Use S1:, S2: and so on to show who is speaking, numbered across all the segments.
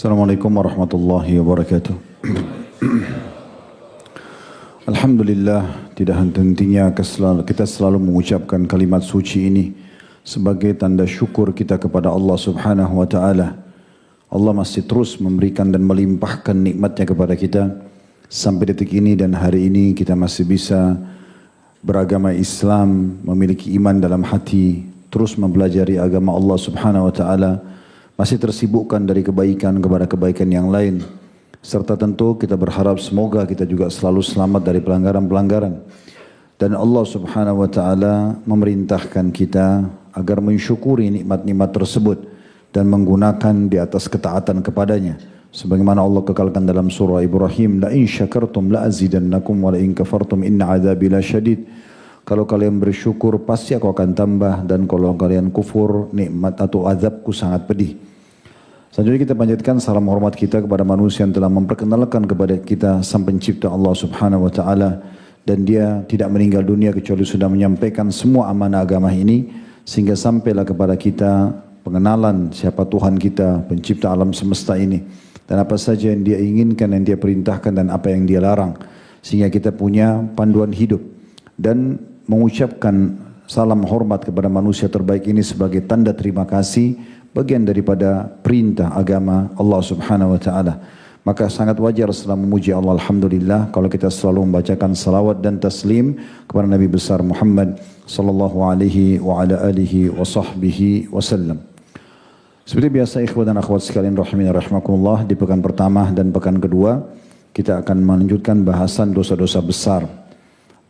S1: Assalamualaikum warahmatullahi wabarakatuh. Alhamdulillah, tidak henti-hentinya kita selalu mengucapkan kalimat suci ini sebagai tanda syukur kita kepada Allah Subhanahu wa taala. Allah masih terus memberikan dan melimpahkan nikmatnya kepada kita sampai detik ini, dan hari ini kita masih bisa beragama Islam, memiliki iman dalam hati, terus mempelajari agama Allah Subhanahu wa taala, masih tersibukkan dari kebaikan kepada kebaikan yang lain. Serta tentu kita berharap semoga kita juga selalu selamat dari pelanggaran-pelanggaran. Dan Allah Subhanahu wa taala memerintahkan kita agar mensyukuri nikmat-nikmat tersebut dan menggunakan di atas ketaatan kepadanya. Sebagaimana Allah kekalkan dalam surah Ibrahim, la in syakartum la azidannakum wa la in kafartum inna adzabi lasyadid. Kalau kalian bersyukur pasti aku akan tambah, dan kalau kalian kufur nikmat atau azabku sangat pedih. Selanjutnya kita panjatkan salam hormat kita kepada manusia yang telah memperkenalkan kepada kita Sang Pencipta Allah Subhanahu wa taala, dan dia tidak meninggal dunia kecuali sudah menyampaikan semua amanah agama ini, sehingga sampailah kepada kita pengenalan siapa Tuhan kita, pencipta alam semesta ini, dan apa saja yang dia inginkan, yang dia perintahkan, dan apa yang dia larang, sehingga kita punya panduan hidup. Dan mengucapkan salam hormat kepada manusia terbaik ini sebagai tanda terima kasih, bagian daripada perintah agama Allah Subhanahu wa taala. Maka sangat wajar setelah memuji Allah, alhamdulillah, kalau kita selalu membacakan salawat dan taslim kepada Nabi besar Muhammad sallallahu alaihi wa ala alihi wa sahbihi wasallam. Seperti biasa ikhwan dan akhwat sekalian rahimani rahimakumullah, di pekan pertama dan pekan kedua kita akan melanjutkan bahasan dosa-dosa besar.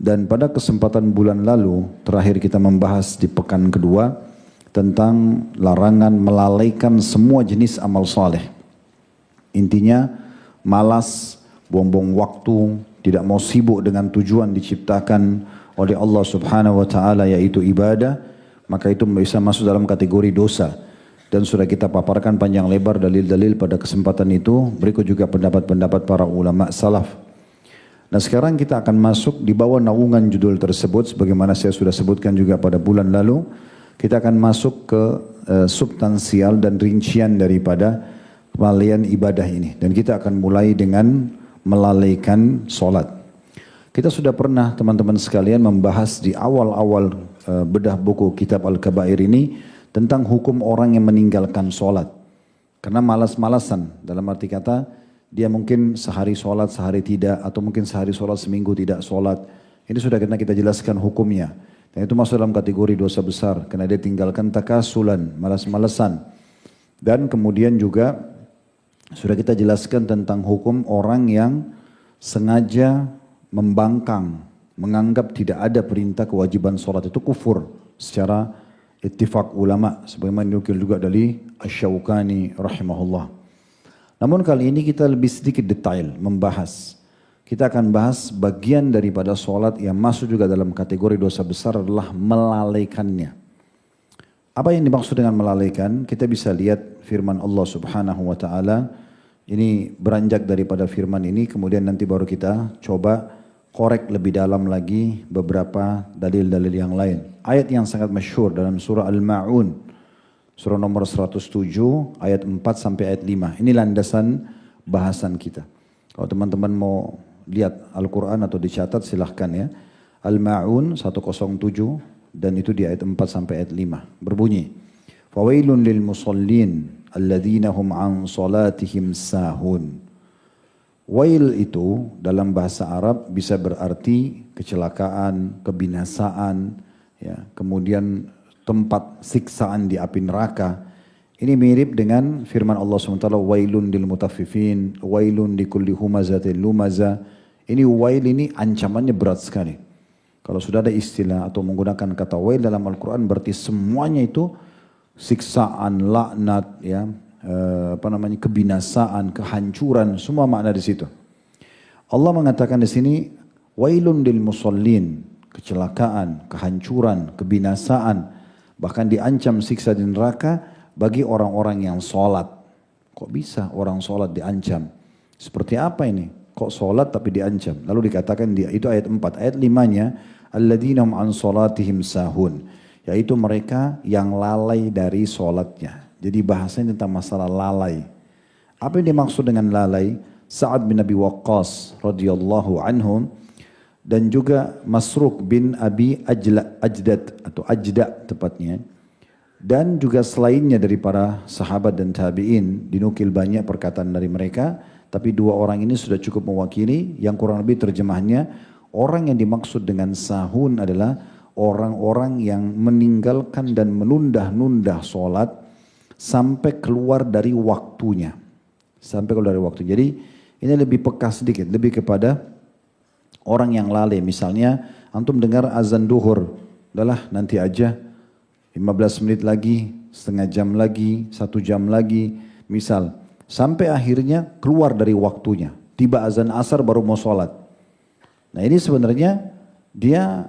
S1: Dan pada kesempatan bulan lalu terakhir kita membahas di pekan kedua tentang larangan melalaikan semua jenis amal saleh. Intinya malas, buang-buang waktu, tidak mau sibuk dengan tujuan diciptakan oleh Allah Subhanahu wa taala yaitu ibadah, maka itu bisa masuk dalam kategori dosa. Dan sudah kita paparkan panjang lebar dalil-dalil pada kesempatan itu. Berikut juga pendapat-pendapat para ulama salaf. Nah, sekarang kita akan masuk di bawah naungan judul tersebut sebagaimana saya sudah sebutkan juga pada bulan lalu. Kita akan masuk ke substansial dan rincian daripada kelalaian ibadah ini. Dan kita akan mulai dengan melalaikan solat. Kita sudah pernah teman-teman sekalian membahas di awal-awal bedah buku kitab Al-Kabair ini tentang hukum orang yang meninggalkan solat. Karena malas-malasan, dalam arti kata dia mungkin sehari solat, sehari tidak, atau mungkin sehari solat, seminggu tidak solat. Ini sudah kita jelaskan hukumnya. Dan itu masuk dalam kategori dosa besar karena dia tinggalkan takasulan, malas-malasan. Dan kemudian juga sudah kita jelaskan tentang hukum orang yang sengaja membangkang, menganggap tidak ada perintah kewajiban sholat, itu kufur secara ittifaq ulama. Sebagaimana dinukil juga dari Asy-Syaukani rahimahullah. Namun kali ini kita lebih sedikit detail membahas. Kita akan bahas bagian daripada solat yang masuk juga dalam kategori dosa besar adalah melalaikannya. Apa yang dimaksud dengan melalaikan? Kita bisa lihat firman Allah Subhanahu wa taala. Ini beranjak daripada firman ini, kemudian nanti baru kita coba korek lebih dalam lagi beberapa dalil-dalil yang lain. Ayat yang sangat masyhur dalam surah Al-Ma'un, surah nomor 107 ayat 4 sampai ayat 5. Ini landasan bahasan kita. Kalau teman-teman mau lihat Al-Quran atau dicatat silahkan ya. Al-Ma'un 107 dan itu di ayat 4 sampai ayat 5. Berbunyi, Fawailun lil musallin alladzina hum an salatihim sahun. Wail itu dalam bahasa Arab bisa berarti kecelakaan, kebinasaan, ya, kemudian tempat siksaan di api neraka. Ini mirip dengan firman Allah SWT, wailun lil mutaffifin, wailun likulli humazatil lumaza. Ini wail ini ancamannya berat sekali. Kalau sudah ada istilah atau menggunakan kata wail dalam Al-Quran berarti semuanya itu siksaan, laknat, ya, kebinasaan, kehancuran, semua makna di situ. Allah mengatakan di sini wailun lil musallin, kecelakaan, kehancuran, kebinasaan, bahkan diancam siksa di neraka bagi orang-orang yang sholat. Kok bisa orang sholat diancam? Seperti apa ini? Kok sholat tapi diancam? Lalu dikatakan itu ayat 4. Ayat 5-nya, alladzina hum an sholatihim sahun. Yaitu mereka yang lalai dari sholatnya. Jadi bahasanya tentang masalah lalai. Apa yang dimaksud dengan lalai? Sa'ad bin Abi Waqqas radhiyallahu anhu dan juga Masruq bin Abi Ajdad atau Ajda tepatnya. Dan juga selainnya dari para sahabat dan tabi'in, dinukil banyak perkataan dari mereka, tapi dua orang ini sudah cukup mewakili. Yang kurang lebih terjemahnya, orang yang dimaksud dengan sahun adalah orang-orang yang meninggalkan dan menunda-nunda sholat sampai keluar dari waktunya. Sampai keluar dari waktu. Jadi ini lebih peka sedikit, lebih kepada orang yang lalai. Misalnya antum dengar azan duhur, udahlah nanti aja, 15 menit lagi, setengah jam lagi, 1 jam lagi, misal. Sampai akhirnya keluar dari waktunya. Tiba azan asar baru mau sholat. Nah ini sebenarnya dia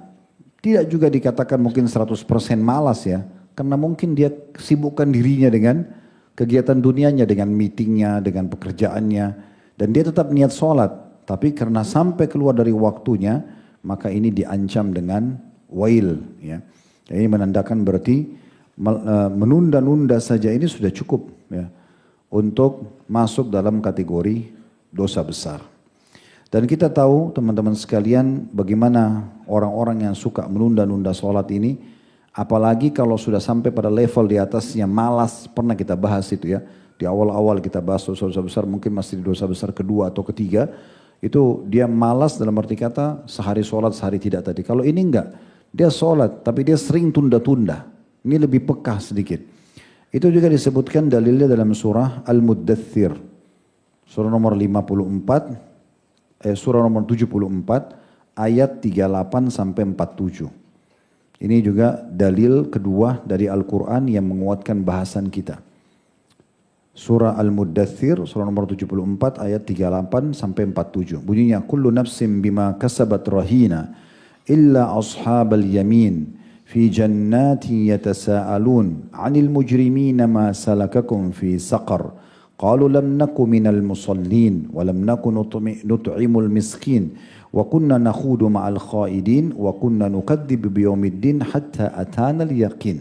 S1: tidak juga dikatakan mungkin 100% malas ya. Karena mungkin dia sibukkan dirinya dengan kegiatan dunianya, dengan meetingnya, dengan pekerjaannya. Dan dia tetap niat sholat. Tapi karena sampai keluar dari waktunya, maka ini diancam dengan wail ya. Ini menandakan berarti menunda-nunda saja ini sudah cukup ya, untuk masuk dalam kategori dosa besar. Dan kita tahu teman-teman sekalian bagaimana orang-orang yang suka menunda-nunda sholat ini, apalagi kalau sudah sampai pada level di atasnya malas, pernah kita bahas itu ya. Di awal-awal kita bahas dosa-dosa besar, mungkin masih di dosa besar kedua atau ketiga, itu dia malas dalam arti kata sehari sholat sehari tidak tadi. Kalau ini enggak. Dia sholat, tapi dia sering tunda-tunda. Ini lebih peka sedikit. Itu juga disebutkan dalilnya dalam surah Al-Muddathir. Surah nomor 54, surah nomor 74, ayat 38 sampai 47. Ini juga dalil kedua dari Al-Quran yang menguatkan bahasan kita. Surah Al-Muddathir, surah nomor 74, ayat 38 sampai 47. Bunyinya, Kullu nafsim bima kasabat rahina. إلا أصحاب اليمين في جنات يتساءلون عن المجرمين ما سلككم في سقر قالوا لم نك من المصلين ولم نك نطعم المسكين وكنا نخوض مع الخائدين وكنا نكذب بيوم الدين حتى أتانا اليقين.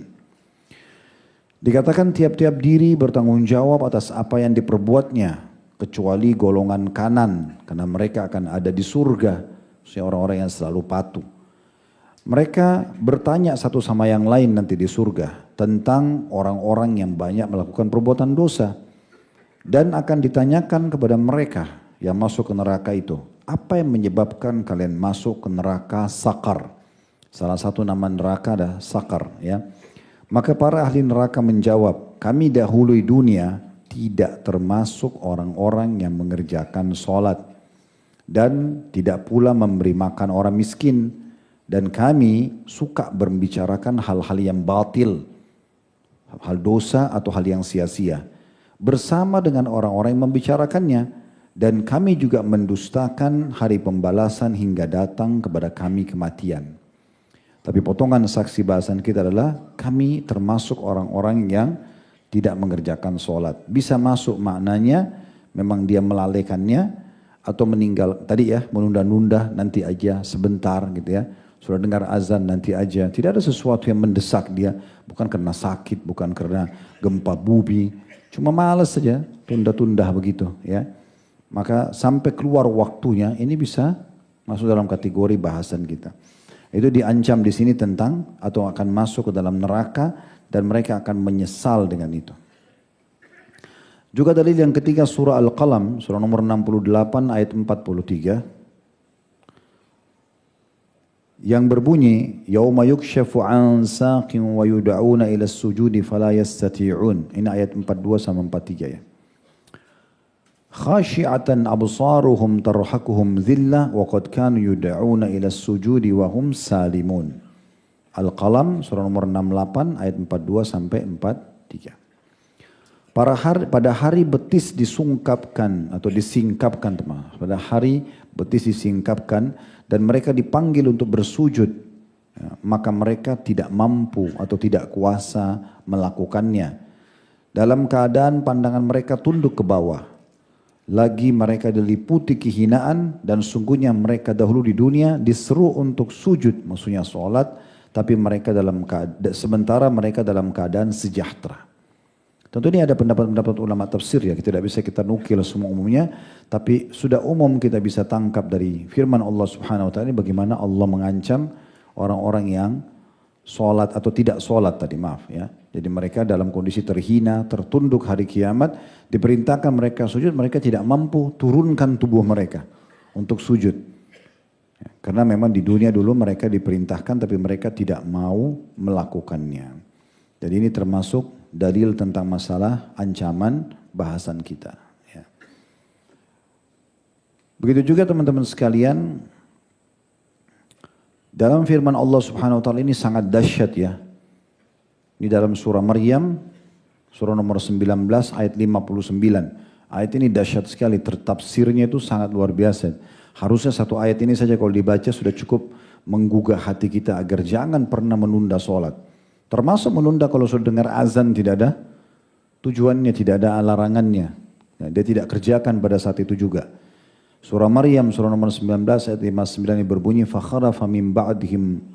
S1: Dikatakan tiap-tiap diri bertanggung jawab atas apa yang diperbuatnya kecuali golongan kanan karena mereka akan ada di surga. Orang-orang yang selalu patuh. Mereka bertanya satu sama yang lain nanti di surga tentang orang-orang yang banyak melakukan perbuatan dosa. Dan akan ditanyakan kepada mereka yang masuk ke neraka itu. Apa yang menyebabkan kalian masuk ke neraka Sakar? Salah satu nama neraka adalah Sakar ya. Maka para ahli neraka menjawab, kami dahului dunia tidak termasuk orang-orang yang mengerjakan sholat. Dan tidak pula memberi makan orang miskin. Dan kami suka membicarakan hal-hal yang batil. Hal dosa atau hal yang sia-sia. Bersama dengan orang-orang yang membicarakannya. Dan kami juga mendustakan hari pembalasan hingga datang kepada kami kematian. Tapi potongan saksi bahasan kita adalah kami termasuk orang-orang yang tidak mengerjakan sholat. Bisa masuk maknanya memang dia melalaikannya. Atau meninggal tadi ya, menunda-nunda nanti aja sebentar gitu ya. Sudah dengar azan nanti aja. Tidak ada sesuatu yang mendesak dia. Bukan karena sakit, bukan karena gempa bumi. Cuma malas saja, tunda-tunda begitu ya. Maka sampai keluar waktunya ini bisa masuk dalam kategori bahasan kita. Itu diancam di sini tentang atau akan masuk ke dalam neraka dan mereka akan menyesal dengan itu. Juga dalil yang ketiga surah Al-Qalam, surah nomor 68 ayat 43. Yang berbunyi, Yauma yukshafu an saqin wa yud'auna ila sujudi fala yastati'un. Ini ayat 42 sama 43 ya. Khashi'atan absaruhum tarhaquhum dhillah wa qad kanu yud'auna ila sujudi wa hum salimun. Al-Qalam, surah nomor 68 ayat 42 sampai 43. Pada hari betis disingkapkan atau disingkapkan teman. Pada hari betis disingkapkan dan mereka dipanggil untuk bersujud. Ya, maka mereka tidak mampu atau tidak kuasa melakukannya. Dalam keadaan pandangan mereka tunduk ke bawah. Lagi mereka diliputi kehinaan dan sungguhnya mereka dahulu di dunia diseru untuk sujud. Maksudnya sholat. Tapi mereka sementara mereka dalam keadaan sejahtera. Tentu ini ada pendapat-pendapat ulama tafsir ya, kita tidak bisa kita nukil semua umumnya, tapi sudah umum kita bisa tangkap dari firman Allah Subhanahu wa taala bagaimana Allah mengancam orang-orang yang sholat atau tidak sholat tadi, maaf ya. Jadi mereka dalam kondisi terhina, tertunduk hari kiamat, diperintahkan mereka sujud, mereka tidak mampu turunkan tubuh mereka untuk sujud. Ya, karena memang di dunia dulu mereka diperintahkan tapi mereka tidak mau melakukannya. Jadi ini termasuk dalil tentang masalah ancaman bahasan kita. Ya. Begitu juga teman-teman sekalian, dalam firman Allah Subhanahu wa taala ini sangat dahsyat ya. Ini dalam surah Maryam, surah nomor 19 ayat 59. Ayat ini dahsyat sekali, tertafsirnya itu sangat luar biasa. Harusnya satu ayat ini saja kalau dibaca sudah cukup menggugah hati kita agar jangan pernah menunda sholat. Termasuk menunda kalau sudah dengar azan tidak ada tujuannya, tidak ada larangannya. Ya, dia tidak kerjakan pada saat itu juga. Surah Maryam surah nomor 19 ayat 59 ini berbunyi fakhalafa min ba'dihim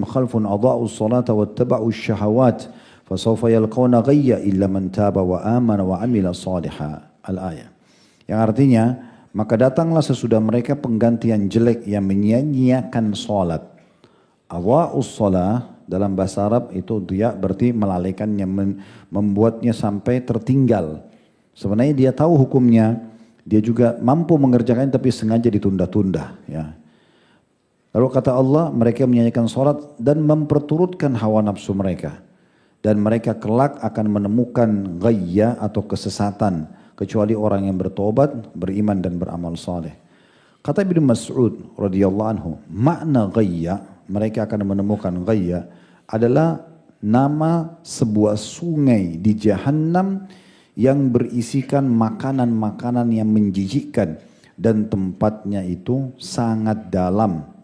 S1: khalfun adha'us salata wattaba'us syahawat fasawfa yalqawna ghayya illa man taba wa amana wa amila shalihan. Al-ayat. Yang artinya maka datanglah sesudah mereka penggantian jelek yang menyia-nyiakan salat. Adha'us salah dalam bahasa Arab itu dia berarti melalaikannya, membuatnya sampai tertinggal. Sebenarnya dia tahu hukumnya, dia juga mampu mengerjakannya tapi sengaja ditunda-tunda. Ya. Lalu kata Allah, mereka menyanyikan sholat dan memperturutkan hawa nafsu mereka. Dan mereka kelak akan menemukan ghayya atau kesesatan. Kecuali orang yang bertobat, beriman dan beramal saleh. Kata Ibnu Mas'ud radhiyallahu anhu, makna ghayya, mereka akan menemukan ghayya adalah nama sebuah sungai di Jahannam yang berisikan makanan-makanan yang menjijikkan dan tempatnya itu sangat dalam.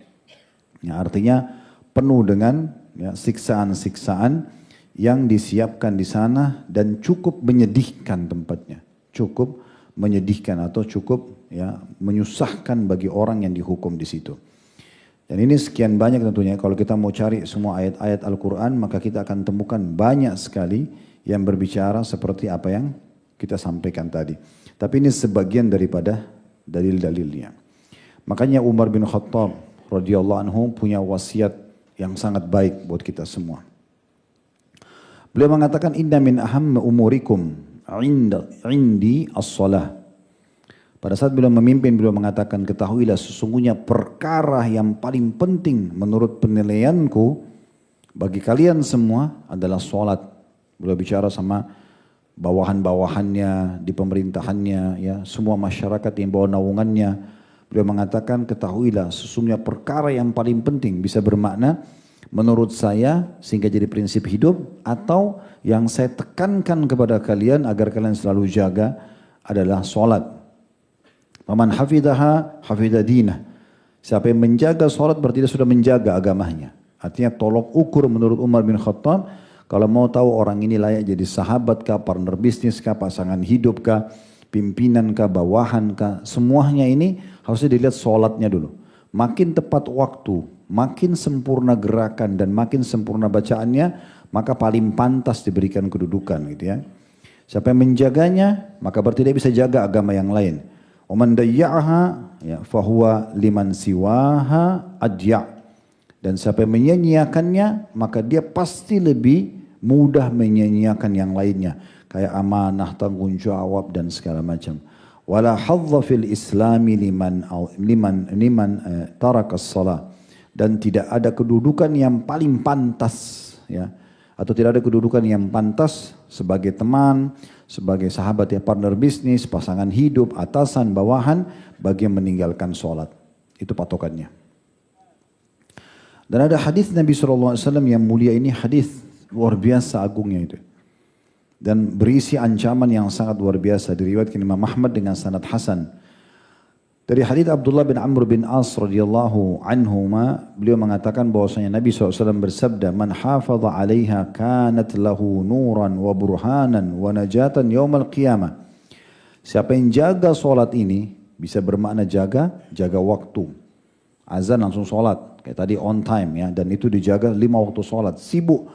S1: Ya, artinya penuh dengan ya, siksaan-siksaan yang disiapkan di sana dan cukup menyedihkan tempatnya. Cukup menyedihkan atau cukup ya, menyusahkan bagi orang yang dihukum di situ. Dan ini sekian banyak tentunya, kalau kita mau cari semua ayat-ayat Al-Quran maka kita akan temukan banyak sekali yang berbicara seperti apa yang kita sampaikan tadi. Tapi ini sebagian daripada dalil-dalilnya. Makanya Umar bin Khattab radhiyallahu anhu punya wasiat yang sangat baik buat kita semua. Beliau mengatakan inna min ahammi umurikum indi as-salah. Pada saat beliau memimpin, beliau mengatakan, ketahuilah sesungguhnya perkara yang paling penting menurut penilaianku bagi kalian semua adalah sholat. Beliau bicara sama bawahan-bawahannya, di pemerintahannya, ya semua masyarakat yang bawa naungannya. Beliau mengatakan, ketahuilah sesungguhnya perkara yang paling penting bisa bermakna menurut saya sehingga jadi prinsip hidup, atau yang saya tekankan kepada kalian agar kalian selalu jaga adalah sholat. Faman hafidaha hafidha dinah. Siapa yang menjaga sholat berarti dia sudah menjaga agamanya. Artinya tolok ukur menurut Umar bin Khattab. Kalau mau tahu orang ini layak jadi sahabat kah, partner bisnis kah, pasangan hidup kah, pimpinan kah, bawahan kah. Semuanya ini harusnya dilihat sholatnya dulu. Makin tepat waktu, makin sempurna gerakan dan makin sempurna bacaannya, maka paling pantas diberikan kedudukan gitu ya. Siapa yang menjaganya, maka berarti dia bisa jaga agama yang lain. Oman dayya'aha ya fahuwa liman siwaha adya'. Dan siapa yang menyia-nyiakannya maka dia pasti lebih mudah menyia-nyiakan yang lainnya, kayak amanah, tanggung jawab dan segala macam. Wala hadza fil islami liman tarakas shalah. Dan tidak ada kedudukan yang paling pantas ya, atau tidak ada kedudukan yang pantas sebagai teman, sebagai sahabat ya, partner bisnis, pasangan hidup, atasan, bawahan bagi yang meninggalkan sholat. Itu patokannya. Dan ada hadis Nabi SAW yang mulia ini, hadis luar biasa agungnya itu. Dan berisi ancaman yang sangat luar biasa. Diriwayatkan Imam Ahmad dengan sanad hasan. Dari hadis Abdullah bin Amr bin As radhiyallahu anhuma, beliau mengatakan bahwasanya Nabi SAW bersabda, "Man hafadha 'alaiha kanat lahu nuran wa burhanan wa najatan yaumal qiyamah." Siapa yang jaga solat ini, bisa bermakna jaga waktu. Azan langsung solat, kayak tadi on time ya, dan itu dijaga 5 waktu solat. Sibuk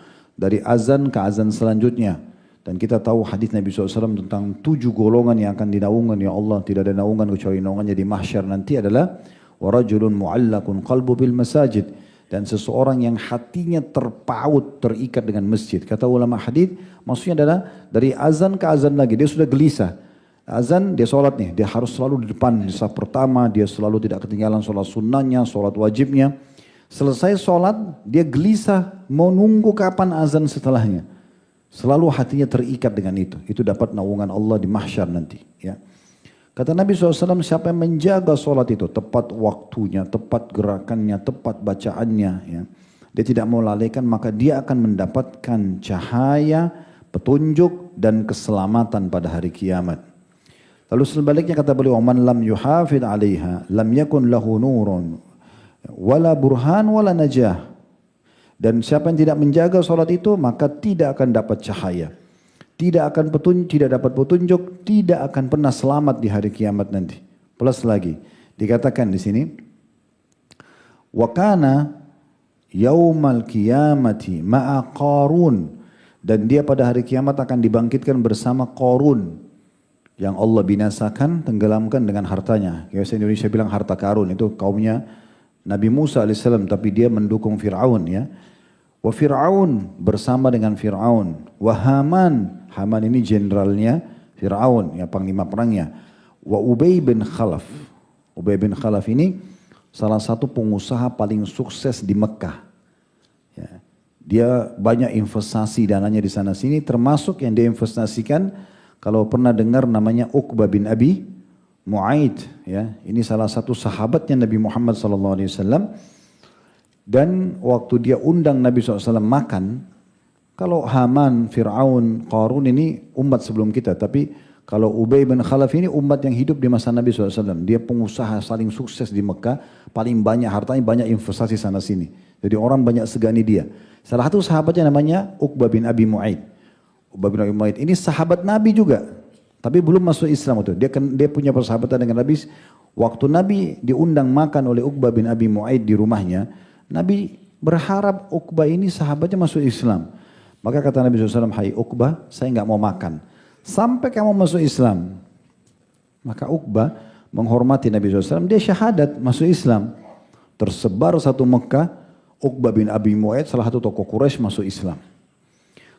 S1: dari azan ke azan selanjutnya. Dan kita tahu hadis Nabi SAW tentang 7 golongan yang akan dinaungan ya Allah. Tidak ada naungan kecuali naungannya di mahsyar nanti adalah warajulun mu'allakun qalbu bil masajid. Dan seseorang yang hatinya terpaut, terikat dengan masjid. Kata ulama hadis, maksudnya adalah dari azan ke azan lagi. Dia sudah gelisah. Azan, dia sholat nih. Dia harus selalu di depan. Di saf pertama, dia selalu tidak ketinggalan sholat sunnahnya, sholat wajibnya. Selesai sholat, dia gelisah mau nunggu kapan azan setelahnya. Selalu hatinya terikat dengan itu. Itu dapat naungan Allah di mahsyar nanti. Ya. Kata Nabi SAW, siapa yang menjaga sholat itu, tepat waktunya, tepat gerakannya, tepat bacaannya. Ya. Dia tidak mau lalaikan, maka dia akan mendapatkan cahaya, petunjuk, dan keselamatan pada hari kiamat. Lalu sebaliknya kata beliau, man lam yuhafid 'alaiha lam yakun lahu nurun wala burhan wala najah. Dan siapa yang tidak menjaga salat itu maka tidak akan dapat cahaya, tidak dapat petunjuk, tidak akan pernah selamat di hari kiamat nanti. Plus lagi dikatakan di sini, wa kana yaumal qiyamati ma'a Qarun, dan dia pada hari kiamat akan dibangkitkan bersama Qarun yang Allah binasakan, tenggelamkan dengan hartanya. Biasa Indonesia bilang harta karun, itu kaumnya Nabi Musa alaihissalam, tapi dia mendukung Fir'aun ya. Wa Fir'aun bersama dengan Fir'aun. Wa Haman, Haman ini jenderalnya Fir'aun, ya panglima perangnya. Wa Ubay bin Khalaf. Ubay bin Khalaf ini salah satu pengusaha paling sukses di Mekah. Ya. Dia banyak investasi dananya di sana sini, termasuk yang dia investasikan. Kalau pernah dengar namanya Uqbah bin Abi Mu'aid, ya, ini salah satu sahabatnya Nabi Muhammad SAW. Dan waktu dia undang Nabi SAW makan, kalau Haman, Fir'aun, Qarun ini umat sebelum kita, tapi kalau Ubay bin Khalaf ini umat yang hidup di masa Nabi SAW. Dia pengusaha saling sukses di Mekah, paling banyak hartanya, banyak investasi sana sini. Jadi orang banyak segani dia. Salah satu sahabatnya namanya Uqbah bin Abi Mu'aid. Uqbah bin Abi Mu'aid ini sahabat Nabi juga, tapi belum masuk Islam itu. Dia punya persahabatan dengan Nabi. Waktu Nabi diundang makan oleh Uqbah bin Abi Mu'aid di rumahnya, Nabi berharap Uqbah ini sahabatnya masuk Islam. Maka kata Nabi SAW, hai Uqbah, saya nggak mau makan sampai kamu masuk Islam. Maka Uqbah menghormati Nabi SAW, dia syahadat masuk Islam. Tersebar satu Mekah, Uqbah bin Abi Mu'aid salah satu tokoh Quraisy masuk Islam.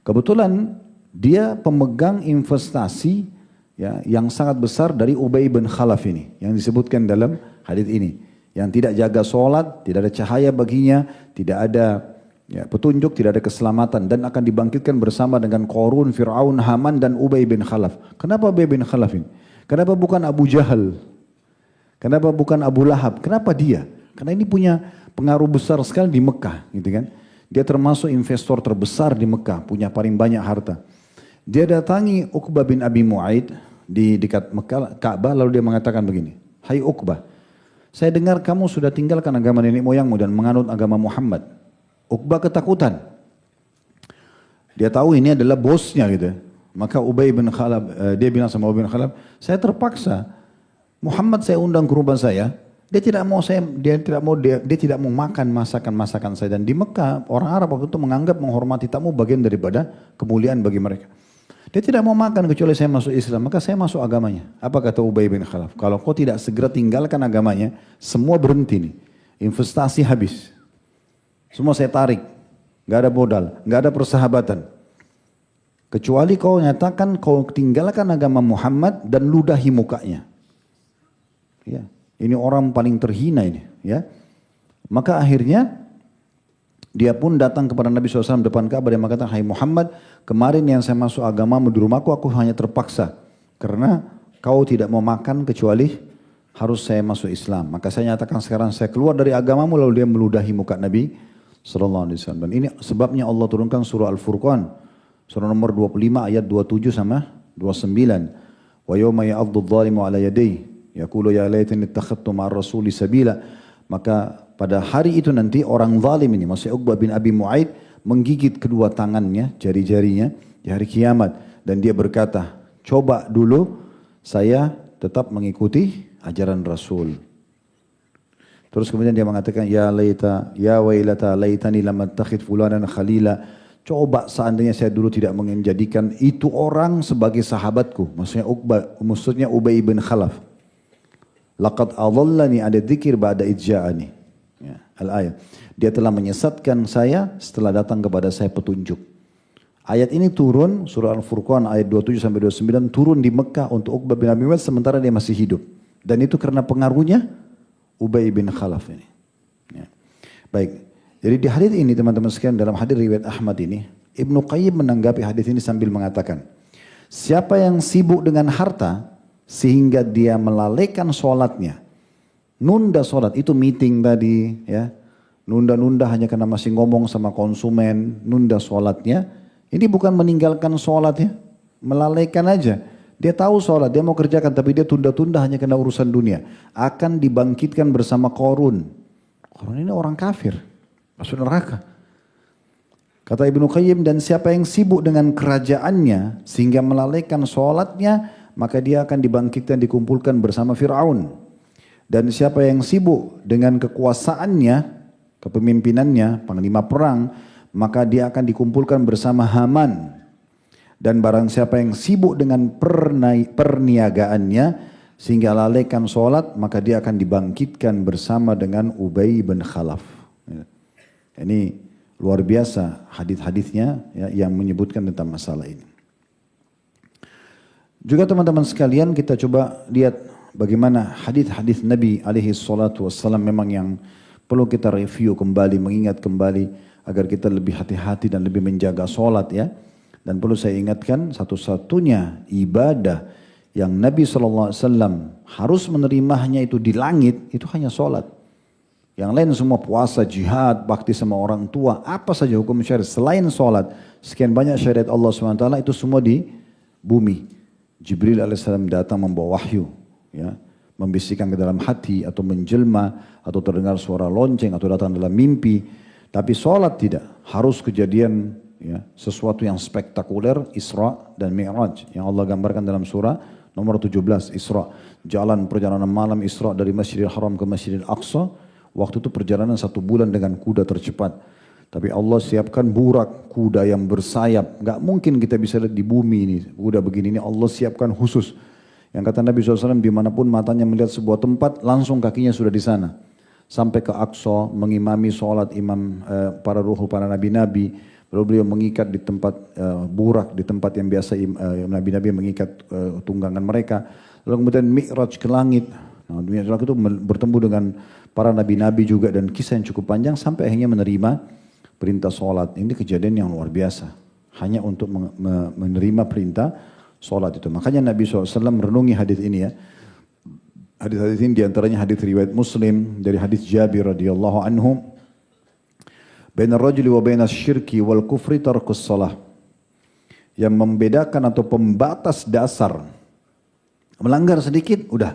S1: Kebetulan dia pemegang investasi ya, yang sangat besar dari Ubay bin Khalaf ini, yang disebutkan dalam hadis ini. Yang tidak jaga sholat, tidak ada cahaya baginya, tidak ada ya, petunjuk, tidak ada keselamatan. Dan akan dibangkitkan bersama dengan Qarun, Fir'aun, Haman, dan Ubay bin Khalaf. Kenapa Ubay bin Khalaf ini? Kenapa bukan Abu Jahal? Kenapa bukan Abu Lahab? Kenapa dia? Karena ini punya pengaruh besar sekali di Mekah, gitu kan? Dia termasuk investor terbesar di Mekah, punya paling banyak harta. Dia datangi Uqbah bin Abi Mu'aid di dekat Mekah, Ka'bah, lalu dia mengatakan begini, hai Uqbah, saya dengar kamu sudah tinggalkan agama nenek moyangmu dan menganut agama Muhammad. Uqbah ketakutan. Dia tahu ini adalah bosnya gitu. Maka Ubay bin Khalaf, dia bilang sama Ubay bin Khalaf, saya terpaksa. Muhammad saya undang ke rumah saya. Dia tidak mau makan masakan saya. Dan di Mekah orang Arab waktu itu menganggap menghormati tamu bagian daripada kemuliaan bagi mereka. Dia tidak mau makan kecuali saya masuk Islam, maka saya masuk agamanya. Apa kata Ubay bin Khalaf? Kalau kau tidak segera tinggalkan agamanya, semua berhenti nih. Investasi habis. Semua saya tarik. Gak ada modal, gak ada persahabatan. Kecuali kau nyatakan kau tinggalkan agama Muhammad dan ludahi mukanya. Ya, ini orang paling terhina ini. Ya, maka akhirnya dia pun datang kepada Nabi SAW depan Ka'bah dan mengatakan, hai Muhammad, kemarin yang saya masuk agamamu di rumahku, aku hanya terpaksa. Karena kau tidak mau makan kecuali harus saya masuk Islam. Maka saya nyatakan sekarang saya keluar dari agamamu, lalu dia meludahi muka Nabi SAW. Dan ini sebabnya Allah turunkan surah Al-Furqan. Surah nomor 25 ayat 27 sama 29. Wa yawma ya'addu dhalimu ala yadayhi yaqulu ya laitani ittakhadtu ma'ar rasuli sabila. Maka pada hari itu nanti orang zalim ini, maksudnya Uqbah bin Abi Mu'aid, menggigit kedua tangannya, jari-jarinya di hari kiamat. Dan dia berkata, coba dulu saya tetap mengikuti ajaran Rasul. Terus kemudian dia mengatakan, ya wailata laitani lam attakhidh fulanan khalila. Coba seandainya saya dulu tidak menjadikan itu orang sebagai sahabatku. Maksudnya Ubay bin Khalaf. Laqad adallani ada dzikir ba'da idja'ani. Ya, al-ayat. Dia telah menyesatkan saya setelah datang kepada saya petunjuk. Ayat ini turun, surah Al-Furqan ayat 27-29 turun di Mekah untuk Uqbah bin Abi Mu'ayth sementara dia masih hidup. Dan itu karena pengaruhnya Ubay bin Khalaf ini. Ya. Baik, jadi di hadis ini teman-teman sekalian dalam hadis riwayat Ahmad ini, Ibnu Qayyim menanggapi hadis ini sambil mengatakan, siapa yang sibuk dengan harta sehingga dia melalaikan sholatnya, nunda sholat, itu meeting tadi ya, nunda-nunda hanya karena masih ngomong sama konsumen, nunda sholatnya. Ini bukan meninggalkan sholat ya, melalaikan aja. Dia tahu sholat, dia mau kerjakan tapi dia tunda-tunda hanya karena urusan dunia. Akan dibangkitkan bersama Qarun. Qarun ini orang kafir, masuk neraka. Kata Ibnu Qayyim, dan siapa yang sibuk dengan kerajaannya sehingga melalaikan sholatnya, maka dia akan dibangkitkan dikumpulkan bersama Fir'aun. Dan siapa yang sibuk dengan kekuasaannya, kepemimpinannya, panglima perang, maka dia akan dikumpulkan bersama Haman. Dan barang siapa yang sibuk dengan perniagaannya sehingga lalaikan sholat, maka dia akan dibangkitkan bersama dengan Ubay bin Khalaf. Ini luar biasa hadis-hadisnya ya, yang menyebutkan tentang masalah ini. Juga teman-teman sekalian, kita coba lihat bagaimana hadis-hadis Nabi alaihi salatu wassalam memang yang perlu kita review kembali, mengingat kembali agar kita lebih hati-hati dan lebih menjaga sholat ya. Dan perlu saya ingatkan, satu-satunya ibadah yang Nabi SAW harus menerimanya itu di langit, itu hanya sholat. Yang lain semua puasa, jihad, bakti sama orang tua, apa saja hukum syariat selain sholat. Sekian banyak syariat Allah SWT itu semua di bumi. Jibril alaihissalam datang membawa wahyu, ya, membisikkan ke dalam hati atau menjelma atau terdengar suara lonceng atau datang dalam mimpi. Tapi sholat tidak, harus kejadian ya, sesuatu yang spektakuler, Isra dan Mi'raj yang Allah gambarkan dalam surah nomor 17 Isra. Jalan perjalanan malam Isra dari Masjidil Haram ke Masjidil Aqsa, waktu itu perjalanan 1 bulan dengan kuda tercepat. Tapi Allah siapkan burak, kuda yang bersayap, gak mungkin kita bisa lihat di bumi ini, kuda begini ini Allah siapkan khusus. Yang kata Nabi SAW, dimanapun matanya melihat sebuah tempat, langsung kakinya sudah di sana. Sampai ke Aqsa, mengimami sholat imam para ruhul, para nabi-nabi. Lalu beliau mengikat di tempat burak, di tempat yang biasa nabi-nabi mengikat tunggangan mereka. Lalu kemudian Mi'raj ke langit. Nah, Mi'raj itu bertemu dengan para nabi-nabi juga dan kisah yang cukup panjang sampai akhirnya menerima perintah sholat. Ini kejadian yang luar biasa. Hanya untuk menerima perintah sholat itu. Makanya Nabi SAW merenungi hadis ini ya. Hadis-hadis ini diantaranya hadis riwayat Muslim dari hadis Jabir radhiyallahu anhu. Baina rajuli wa baina syirki wal kufri tarkus salah. Yang membedakan atau pembatas dasar. Melanggar sedikit, udah.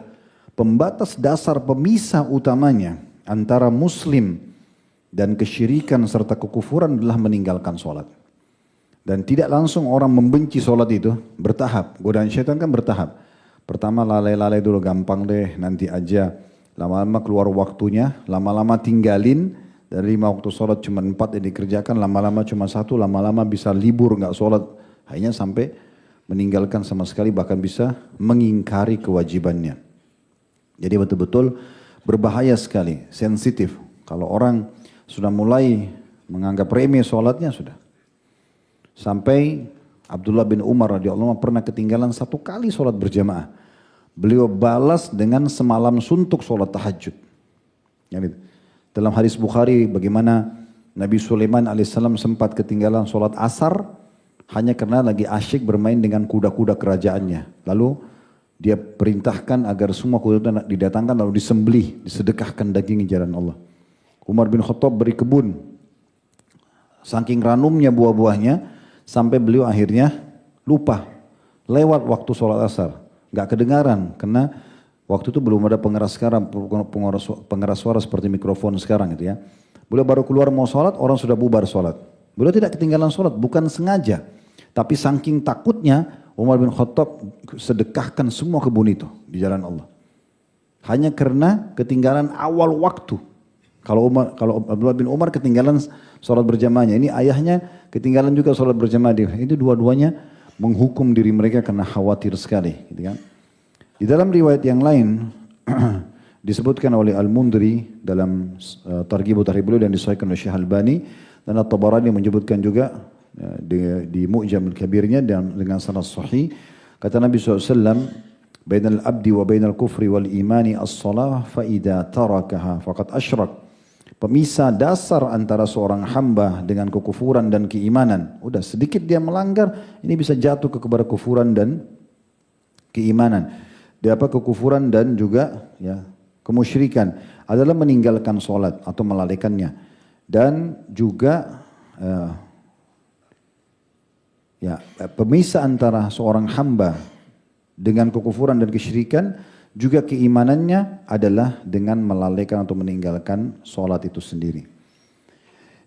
S1: Pembatas dasar pemisah utamanya antara muslim dan kesyirikan serta kekufuran adalah meninggalkan sholat. Dan tidak langsung orang membenci sholat itu, bertahap. Godaan syaitan kan bertahap. Pertama lalai-lalai dulu, gampang deh, nanti aja. Lama-lama keluar waktunya, lama-lama tinggalin. Dari 5 waktu sholat cuma 4 yang dikerjakan, lama-lama cuma 1, lama-lama bisa libur nggak sholat. Hanya sampai meninggalkan sama sekali, bahkan bisa mengingkari kewajibannya. Jadi betul-betul berbahaya sekali, sensitif. Kalau orang sudah mulai menganggap remeh sholatnya sudah. Sampai Abdullah bin Umar radhiyallahu anhu pernah ketinggalan 1 kali sholat berjamaah. Beliau balas dengan semalam suntuk sholat tahajud. Dalam hadis Bukhari bagaimana Nabi Sulaiman alaihissalam sempat ketinggalan sholat asar hanya karena lagi asyik bermain dengan kuda-kuda kerajaannya. Lalu dia perintahkan agar semua kuda didatangkan lalu disembelih, disedekahkan daging di jalan Allah. Umar bin Khattab beri kebun. Saking ranumnya buah-buahnya, sampai beliau akhirnya lupa. Lewat waktu sholat asar. Gak kedengaran. Karena waktu itu belum ada pengeras suara seperti mikrofon sekarang gitu ya. Beliau baru keluar mau sholat, orang sudah bubar sholat. Beliau tidak ketinggalan sholat, bukan sengaja. Tapi saking takutnya, Umar bin Khattab sedekahkan semua kebun itu di jalan Allah. Hanya karena ketinggalan awal waktu. Kalau Abdullah bin Umar ketinggalan sholat berjamaahnya, ini ayahnya ketinggalan juga sholat berjamaah. Itu dua-duanya menghukum diri mereka karena khawatir sekali. Gitu kan. Di dalam riwayat yang lain disebutkan oleh Al-Mundri dalam Targhib wa Tarhib beliau dan disahihkan oleh Syekh Albani, dan At-Tabarani menyebutkan juga di Mu'jam al-Kabirnya dan dengan sanad sahih, kata Nabi SAW, bainal abdi wa bainal kufri wal imani as-salah fa idza tarakaha faqad asyrak. Pemisah dasar antara seorang hamba dengan kekufuran dan keimanan. Udah sedikit dia melanggar, ini bisa jatuh kepada kufuran dan keimanan. Dia apa kekufuran dan juga ya kemusyrikan adalah meninggalkan sholat atau melalaikannya. Dan juga pemisah antara seorang hamba dengan kekufuran dan kesyirikan, juga keimanannya adalah dengan melalaikan atau meninggalkan sholat itu sendiri.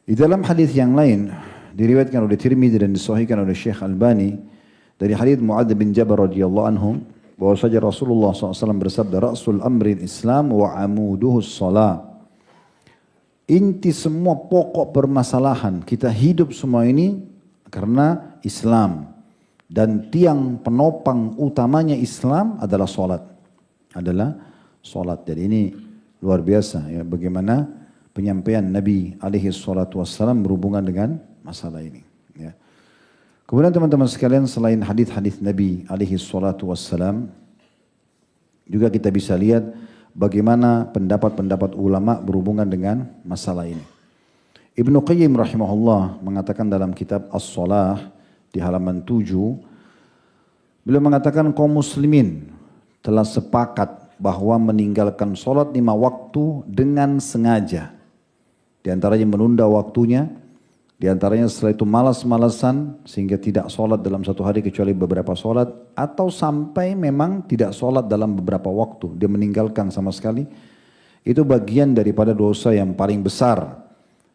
S1: Di dalam hadis yang lain diriwayatkan oleh Tirmidzi dan disahihkan oleh Syekh Albani dari hadis Muadz bin Jabal radhiyallahu anhu, bahwasanya Rasulullah SAW bersabda, "Ra'sul amri Islam wa amuduhu shalah." Inti semua pokok permasalahan kita hidup semua ini karena Islam, dan tiang penopang utamanya Islam adalah sholat. Jadi ini luar biasa ya, bagaimana penyampaian Nabi alaihi salatu wassalam berhubungan dengan masalah ini ya. Kemudian teman-teman sekalian, selain hadis-hadis Nabi alaihi salatu wassalam, juga kita bisa lihat bagaimana pendapat-pendapat ulama berhubungan dengan masalah ini. Ibnu Qayyim rahimahullah mengatakan dalam kitab As-Shalah di halaman 7, beliau mengatakan kaum muslimin telah sepakat bahwa meninggalkan sholat 5 waktu dengan sengaja, di antaranya menunda waktunya, di antaranya setelah itu malas-malasan sehingga tidak sholat dalam satu hari kecuali beberapa sholat, atau sampai memang tidak sholat dalam beberapa waktu, dia meninggalkan sama sekali, itu bagian daripada dosa yang paling besar.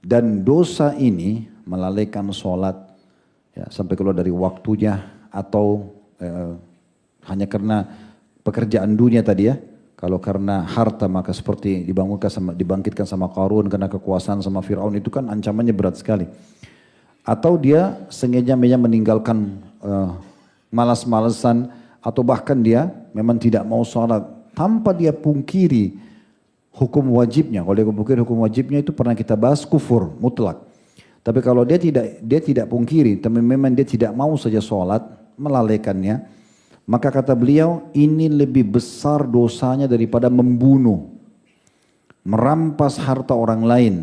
S1: Dan dosa ini melalaikan sholat ya, sampai keluar dari waktunya, atau hanya karena pekerjaan dunia tadi ya. Kalau karena harta maka seperti dibangkitkan sama Qarun, karena kekuasaan sama Fir'aun, itu kan ancamannya berat sekali. Atau dia sengaja meninggalkan malas-malasan, atau bahkan dia memang tidak mau sholat tanpa dia pungkiri hukum wajibnya. Kalau dia pungkiri hukum wajibnya itu pernah kita bahas, kufur mutlak. Tapi kalau dia tidak pungkiri, tapi memang dia tidak mau saja sholat, melalaikannya, maka kata beliau, ini lebih besar dosanya daripada membunuh, merampas harta orang lain,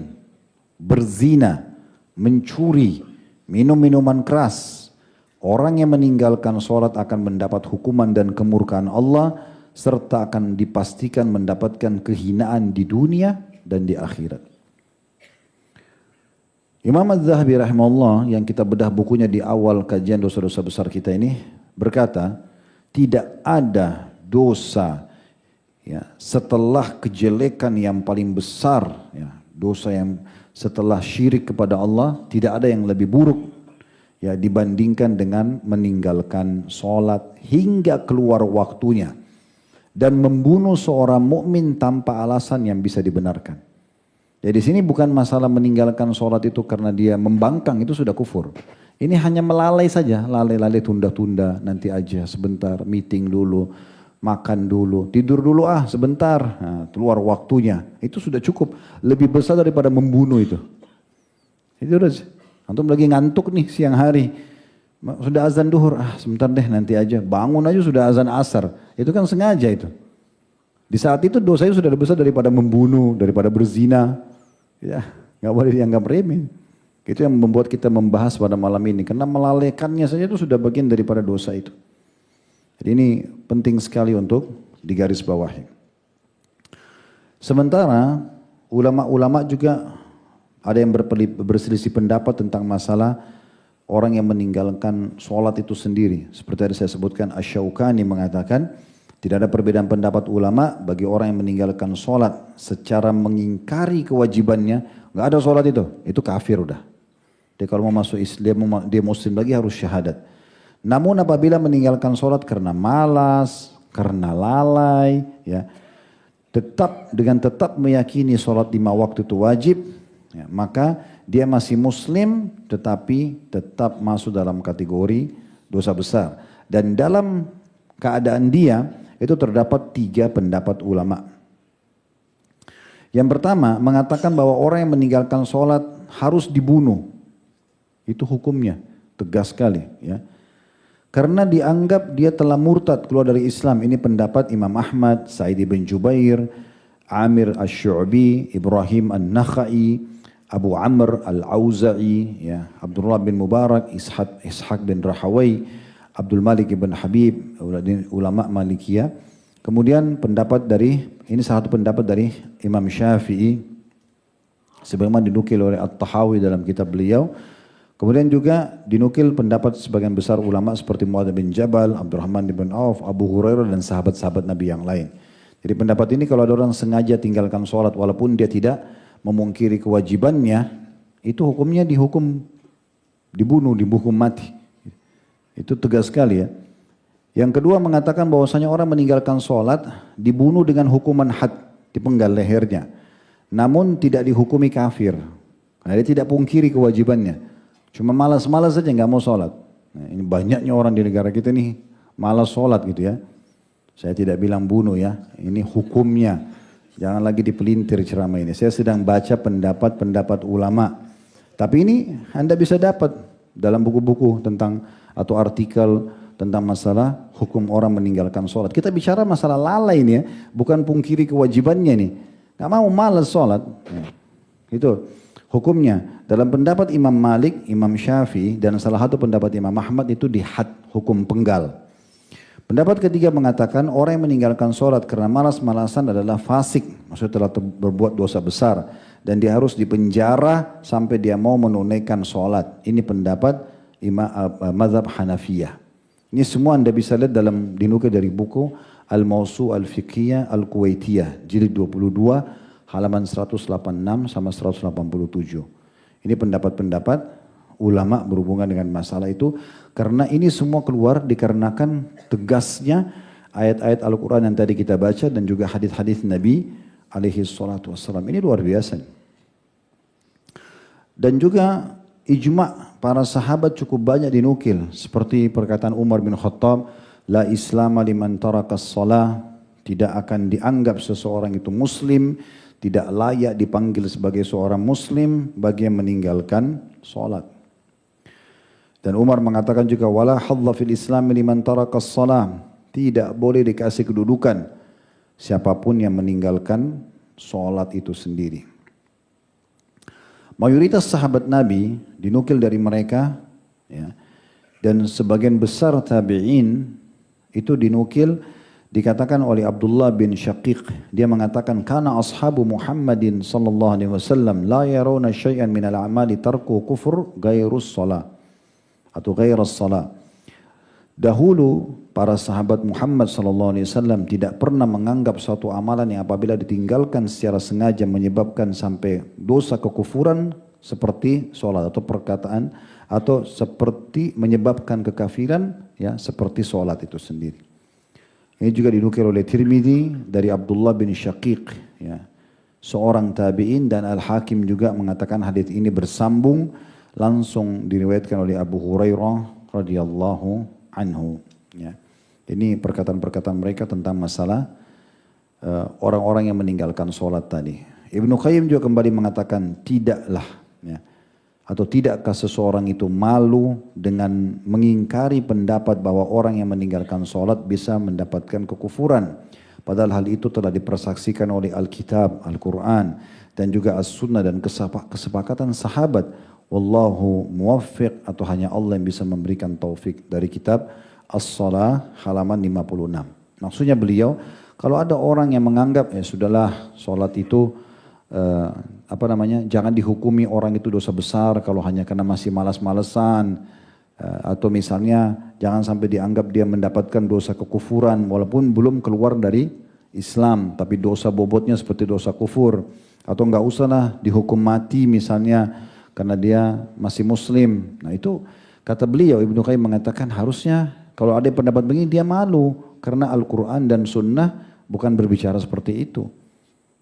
S1: berzina, mencuri, minum minuman keras. Orang yang meninggalkan sholat akan mendapat hukuman dan kemurkaan Allah, serta akan dipastikan mendapatkan kehinaan di dunia dan di akhirat. Imam Az-Zahabi rahimahullah yang kita bedah bukunya di awal kajian dosa-dosa besar kita ini berkata, tidak ada dosa ya, setelah kejelekan yang paling besar, ya, dosa yang setelah syirik kepada Allah, tidak ada yang lebih buruk ya, dibandingkan dengan meninggalkan sholat hingga keluar waktunya dan membunuh seorang mukmin tanpa alasan yang bisa dibenarkan. Jadi di sini bukan masalah meninggalkan sholat itu karena dia membangkang, itu sudah kufur. Ini hanya melalai saja, lalai-lalai, tunda-tunda, nanti aja sebentar, meeting dulu, makan dulu, tidur dulu sebentar, nah, keluar waktunya. Itu sudah cukup, lebih besar daripada membunuh itu. Itu udah, antum lagi ngantuk nih siang hari, sudah azan duhur, sebentar deh nanti aja, bangun aja sudah azan asar, itu kan sengaja itu. Di saat itu dosanya sudah lebih besar daripada membunuh, daripada berzina, ya nggak boleh dianggap remeh. Itu yang membuat kita membahas pada malam ini. Karena melalaikannya saja itu sudah bagian daripada dosa itu. Jadi ini penting sekali untuk digarisbawahi. Sementara ulama-ulama juga ada yang berselisih pendapat tentang masalah orang yang meninggalkan sholat itu sendiri. Seperti yang saya sebutkan, Asy-Syaukani mengatakan tidak ada perbedaan pendapat ulama bagi orang yang meninggalkan sholat secara mengingkari kewajibannya. Nggak ada sholat itu kafir udah. Dia kalau mau masuk Islam, dia muslim lagi harus syahadat. Namun apabila meninggalkan sholat karena malas, karena lalai, ya, tetap meyakini sholat 5 waktu itu wajib, ya, maka dia masih muslim tetapi tetap masuk dalam kategori dosa besar. Dan dalam keadaan dia itu terdapat 3 pendapat ulama. Yang pertama mengatakan bahwa orang yang meninggalkan sholat harus dibunuh. Itu hukumnya tegas sekali, ya. Karena dianggap dia telah murtad keluar dari Islam. Ini pendapat Imam Ahmad, Sa'id bin Jubair, Amir Asy-Syu'bi, Ibrahim An-Nakhai, Abu Amr Al-Auza'i, ya, Abdullah bin Mubarak, Ishaq bin Rahawai, Abdul Malik bin Habib, ulama Malikiyah. Kemudian pendapat dari, ini salah satu pendapat dari Imam Syafi'i, sebagaimana dinukil oleh At-Tahawi dalam kitab beliau. Kemudian juga dinukil pendapat sebagian besar ulama seperti Muadz bin Jabal, Abdurrahman bin Auf, Abu Hurairah dan sahabat-sahabat Nabi yang lain. Jadi pendapat ini kalau ada orang sengaja tinggalkan sholat walaupun dia tidak memungkiri kewajibannya, itu hukumnya dibunuh, dihukum mati. Itu tegas sekali, ya. Yang kedua mengatakan bahwasanya orang meninggalkan sholat dibunuh dengan hukuman had, dipenggal lehernya. Namun tidak dihukumi kafir, karena dia tidak pungkiri kewajibannya. Cuma malas-malas saja nggak mau sholat. Nah, ini banyaknya orang di negara kita nih malas sholat gitu, ya. Saya tidak bilang bunuh, ya. Ini hukumnya. Jangan lagi dipelintir ceramah ini. Saya sedang baca pendapat-pendapat ulama. Tapi ini Anda bisa dapat dalam buku-buku tentang atau artikel tentang masalah hukum orang meninggalkan sholat. Kita bicara masalah lalai ini, ya. Bukan pungkiri kewajibannya nih. Nggak mau malas sholat. Nah, itu hukumnya. Dalam pendapat Imam Malik, Imam Syafi'i dan salah satu pendapat Imam Ahmad itu dihad, hukum penggal. Pendapat ketiga mengatakan orang yang meninggalkan sholat karena malas-malasan adalah fasik, maksudnya telah berbuat dosa besar dan dia harus dipenjara sampai dia mau menunaikan sholat. Ini pendapat mazhab Hanafiyah. Ini semua Anda bisa lihat dalam dinukil dari buku Al-Mawsu' Al-Fiqhiyah Al-Kuwaitiyah jilid 22 halaman 186 sama 187. Ini pendapat-pendapat ulama berhubungan dengan masalah itu. Karena ini semua keluar dikarenakan tegasnya ayat-ayat Al-Quran yang tadi kita baca dan juga hadis-hadis Nabi alaihi salatu wassalam. Ini luar biasa. Dan juga ijma' para sahabat cukup banyak dinukil. Seperti perkataan Umar bin Khattab, la islama liman tarakas shalah, tidak akan dianggap seseorang itu muslim, tidak layak dipanggil sebagai seorang muslim bagi yang meninggalkan sholat. Dan Umar mengatakan juga wala hadza fil Islam liman tarakas shalah, tidak boleh dikasih kedudukan siapapun yang meninggalkan sholat itu sendiri. Mayoritas sahabat Nabi dinukil dari mereka, ya, dan sebagian besar tabi'in itu dinukil. Dikatakan oleh Abdullah bin Syaqiq, dia mengatakan kana ashabu Muhammadin sallallahu alaihi wasallam la yarawna syai'an min al-a'mali tarku kufur ghairus shalah atau ghairus shalah. Dahulu para sahabat Muhammad sallallahu alaihi wasallam tidak pernah menganggap suatu amalan yang apabila ditinggalkan secara sengaja menyebabkan sampai dosa kekufuran seperti salat atau perkataan atau seperti menyebabkan kekafiran, ya, seperti salat itu sendiri. Ini juga dinukil oleh Tirmidzi dari Abdullah bin Syaqiq, ya, seorang tabi'in, dan Al-Hakim juga mengatakan hadis ini bersambung langsung diriwayatkan oleh Abu Hurairah radhiyallahu anhu, ya. Ini perkataan-perkataan mereka tentang masalah orang-orang yang meninggalkan sholat tadi. Ibnu Qayyim juga kembali mengatakan tidaklah, ya, atau tidakkah seseorang itu malu dengan mengingkari pendapat bahwa orang yang meninggalkan sholat bisa mendapatkan kekufuran. Padahal hal itu telah dipersaksikan oleh Alkitab, Al-Quran, dan juga As-Sunnah dan kesepakatan sahabat. Wallahu muwaffiq, atau hanya Allah yang bisa memberikan taufik, dari kitab As-Salah halaman 56. Maksudnya beliau, kalau ada orang yang menganggap ya sudahlah sholat itu jangan dihukumi orang itu dosa besar kalau hanya karena masih malas-malesan, atau misalnya jangan sampai dianggap dia mendapatkan dosa kekufuran walaupun belum keluar dari Islam tapi dosa bobotnya seperti dosa kufur, atau enggak usahlah dihukum mati misalnya karena dia masih muslim. Nah itu kata beliau, Ibnu Qayyim mengatakan harusnya kalau ada pendapat begini dia malu karena Al-Quran dan Sunnah bukan berbicara seperti itu.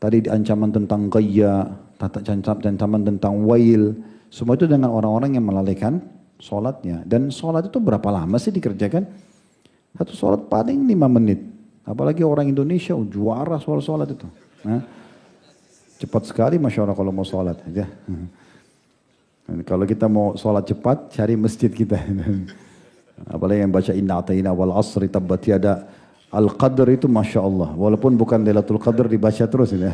S1: tadi ancaman tentang gaya, ancaman tentang wail, semua itu dengan orang-orang yang melalaikan sholatnya. Dan sholat itu berapa lama sih dikerjakan? Satu sholat paling 5 menit. Apalagi orang Indonesia juara soal sholat itu. Nah, cepat sekali Masya Allah kalau mau sholat. Ya. Kalau kita mau sholat cepat, cari masjid kita. Apalagi yang baca inna ata'ina wal asri tabbat yada al-qadr itu Masya Allah. Walaupun bukan Lailatul Qadr dibaca terus. Ya.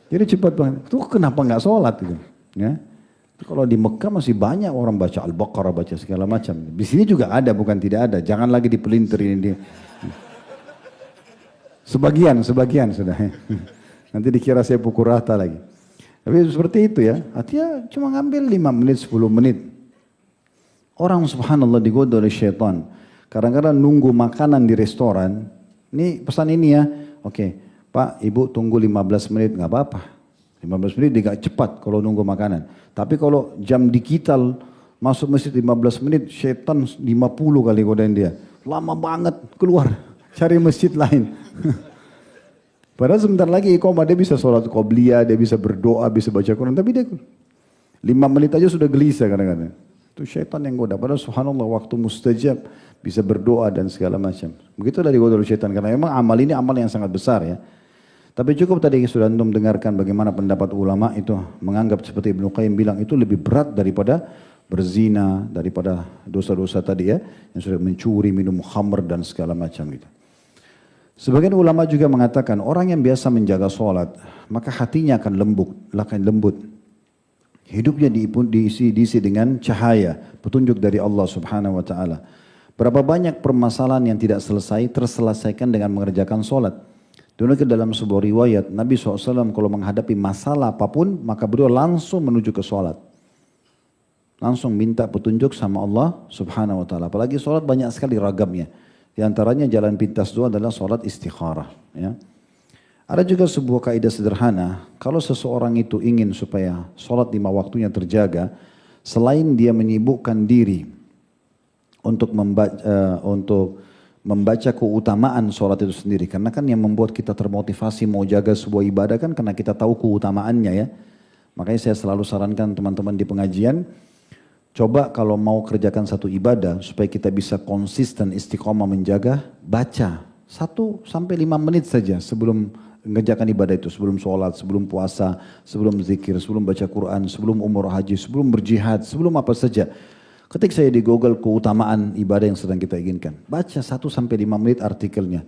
S1: Jadi cepat banget. Itu kenapa nggak sholat? Gitu. Ya. Kalau di Mekah masih banyak orang baca Al-Baqarah, baca segala macam. Di sini juga ada, bukan tidak ada. Jangan lagi dipelintir ini. Sebagian sudah. Nanti dikira saya pukul rata lagi. Tapi seperti itu ya. Artinya cuma ngambil 5 menit, 10 menit. Orang subhanallah digoda oleh syaitan. Kadang-kadang nunggu makanan di restoran. Ini pesan ini ya. Oke, Pak, Ibu tunggu 15 menit. Nggak apa-apa. 15 menit dia cepat kalau nunggu makanan. Tapi kalau jam digital masuk masjid 15 menit, syaitan 50 kali godain dia. Lama banget, keluar. Cari masjid lain. Padahal sebentar lagi iqamah dia bisa sholat qobliyah, dia bisa berdoa, bisa baca Quran. Tapi dia 5 menit aja sudah gelisah kadang-kadang. Itu syaitan yang goda. Padahal subhanallah waktu mustajab bisa berdoa dan segala macam. Begitu dari goda syaitan. Karena memang amal ini amal yang sangat besar ya. Tapi cukup tadi sudah antum dengarkan bagaimana pendapat ulama itu menganggap seperti Ibnu Qayyim bilang itu lebih berat daripada berzina, daripada dosa-dosa tadi ya. Yang sudah mencuri, minum khamr dan segala macam gitu. Sebagian ulama juga mengatakan orang yang biasa menjaga sholat, maka hatinya akan lembut. Hidupnya diisi dengan cahaya, petunjuk dari Allah subhanahu wa ta'ala. Berapa banyak permasalahan yang tidak terselesaikan dengan mengerjakan sholat. Dulu ke dalam sebuah riwayat, Nabi SAW kalau menghadapi masalah apapun, maka beliau langsung menuju ke sholat. Langsung minta petunjuk sama Allah subhanahu wa ta'ala. Apalagi sholat banyak sekali ragamnya. Di antaranya jalan pintas doa adalah sholat istikharah. Ya. Ada juga sebuah kaidah sederhana, kalau seseorang itu ingin supaya sholat 5 waktunya terjaga, selain dia menyibukkan diri untuk membaca keutamaan sholat itu sendiri. Karena kan yang membuat kita termotivasi mau jaga sebuah ibadah kan karena kita tahu keutamaannya ya. Makanya saya selalu sarankan teman-teman di pengajian, coba kalau mau kerjakan satu ibadah supaya kita bisa konsisten istiqomah menjaga, baca 1-5 menit saja sebelum mengerjakan ibadah itu. Sebelum sholat, sebelum puasa, sebelum zikir, sebelum baca Quran, sebelum umrah haji, sebelum berjihad, sebelum apa saja. Ketik saya di Google keutamaan ibadah yang sedang kita inginkan. Baca 1-5 menit artikelnya.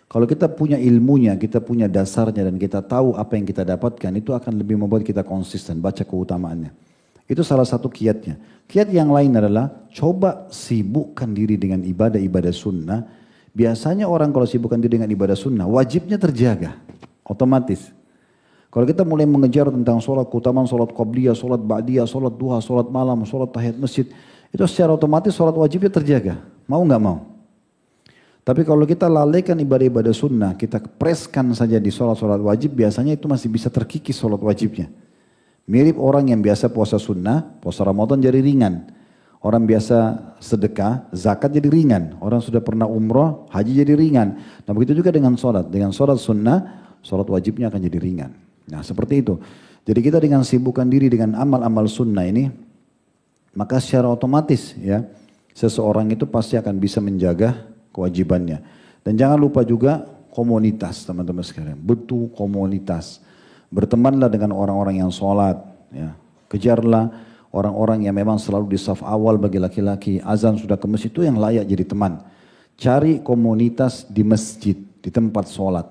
S1: Kalau kita punya ilmunya, kita punya dasarnya dan kita tahu apa yang kita dapatkan, itu akan lebih membuat kita konsisten baca keutamaannya. Itu salah satu kiatnya. Kiat yang lain adalah coba sibukkan diri dengan ibadah-ibadah sunnah. Biasanya orang kalau sibukkan diri dengan ibadah sunnah, wajibnya terjaga. Otomatis. Kalau kita mulai mengejar tentang sholat, keutamaan sholat qabliyah, sholat ba'diyah, sholat duha, sholat malam, sholat tahiyat masjid, itu secara otomatis sholat wajibnya terjaga. Mau nggak mau? Tapi kalau kita lalaikan ibadah-ibadah sunnah, kita preskan saja di sholat-sholat wajib, biasanya itu masih bisa terkikis sholat wajibnya. Mirip orang yang biasa puasa sunnah, puasa Ramadan jadi ringan. Orang biasa sedekah, zakat jadi ringan. Orang sudah pernah umroh, haji jadi ringan. Nah begitu juga dengan sholat. Dengan sholat sunnah, sholat wajibnya akan jadi ringan. Nah seperti itu. Jadi kita dengan sibukkan diri dengan amal-amal sunnah ini, maka secara otomatis ya, seseorang itu pasti akan bisa menjaga kewajibannya. Dan jangan lupa juga komunitas teman-teman sekalian. Butuh komunitas. Bertemanlah dengan orang-orang yang sholat. Ya. Kejarlah orang-orang yang memang selalu di saf awal bagi laki-laki. Azan sudah ke masjid itu yang layak jadi teman. Cari komunitas di masjid, di tempat sholat.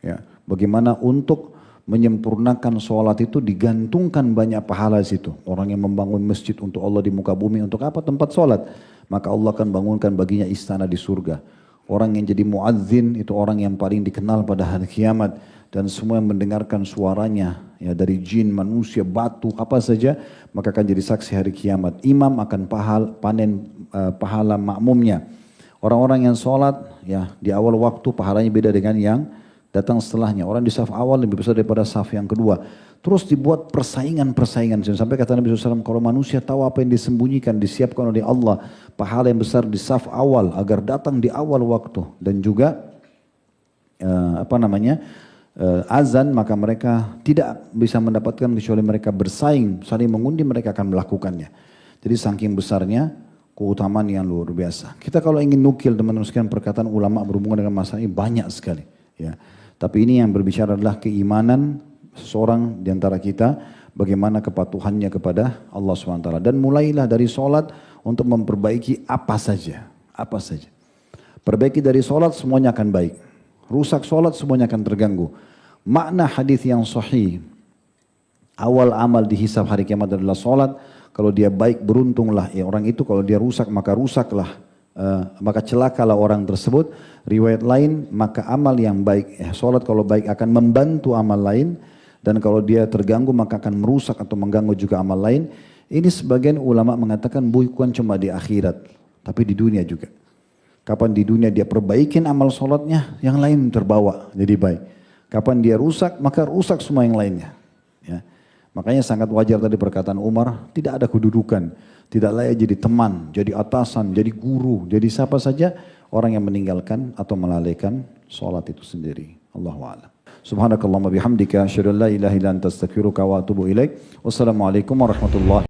S1: Ya. Bagaimana untuk menyempurnakan sholat itu digantungkan banyak pahala di situ. Orang yang membangun masjid untuk Allah di muka bumi, untuk apa? Tempat sholat. Maka Allah akan bangunkan baginya istana di surga. Orang yang jadi muadzin itu orang yang paling dikenal pada hari kiamat. Dan semua yang mendengarkan suaranya ya dari jin, manusia, batu, apa saja, maka akan jadi saksi hari kiamat. Imam akan panen pahala makmumnya. Orang-orang yang sholat ya di awal waktu pahalanya beda dengan yang datang setelahnya. Orang di saf awal lebih besar daripada saf yang kedua. Terus dibuat persaingan-persaingan. Sampai kata Nabi SAW, kalau manusia tahu apa yang disembunyikan, disiapkan oleh Allah, pahala yang besar di saf awal agar datang di awal waktu. Dan juga azan, maka mereka tidak bisa mendapatkan kecuali mereka bersaing, saling mengundi, mereka akan melakukannya. Jadi saking besarnya keutamaan yang luar biasa. Kita kalau ingin nukil teman-teman sekalian perkataan ulama berhubungan dengan masalah ini banyak sekali. Ya. Tapi ini yang berbicara adalah keimanan seseorang di antara kita, bagaimana kepatuhannya kepada Allah SWT. Dan mulailah dari sholat untuk memperbaiki apa saja. Perbaiki dari sholat semuanya akan baik. Rusak sholat semuanya akan terganggu. Makna hadis yang sahih, awal amal dihisab hari kiamat adalah sholat. Kalau dia baik beruntunglah ya orang itu, kalau dia rusak maka rusaklah. Maka celakalah orang tersebut. Riwayat lain, maka amal yang baik, sholat kalau baik akan membantu amal lain, dan kalau dia terganggu maka akan merusak atau mengganggu juga amal lain. Ini sebagian ulama mengatakan bukan cuma di akhirat, tapi di dunia juga. Kapan di dunia dia perbaikin amal sholatnya, yang lain terbawa jadi baik. Kapan dia rusak, maka rusak semua yang lainnya. Ya. Makanya sangat wajar tadi perkataan Umar, tidak ada kedudukan. Tidak layak jadi teman, jadi atasan, jadi guru, jadi siapa saja orang yang meninggalkan atau melalaikan sholat itu sendiri. Allahu a'lam. Subhanakallahumma bihamdika asyhadu an la ilaha illa anta astaghfiruka wa atubu ilaik. Wassalamualaikum warahmatullahi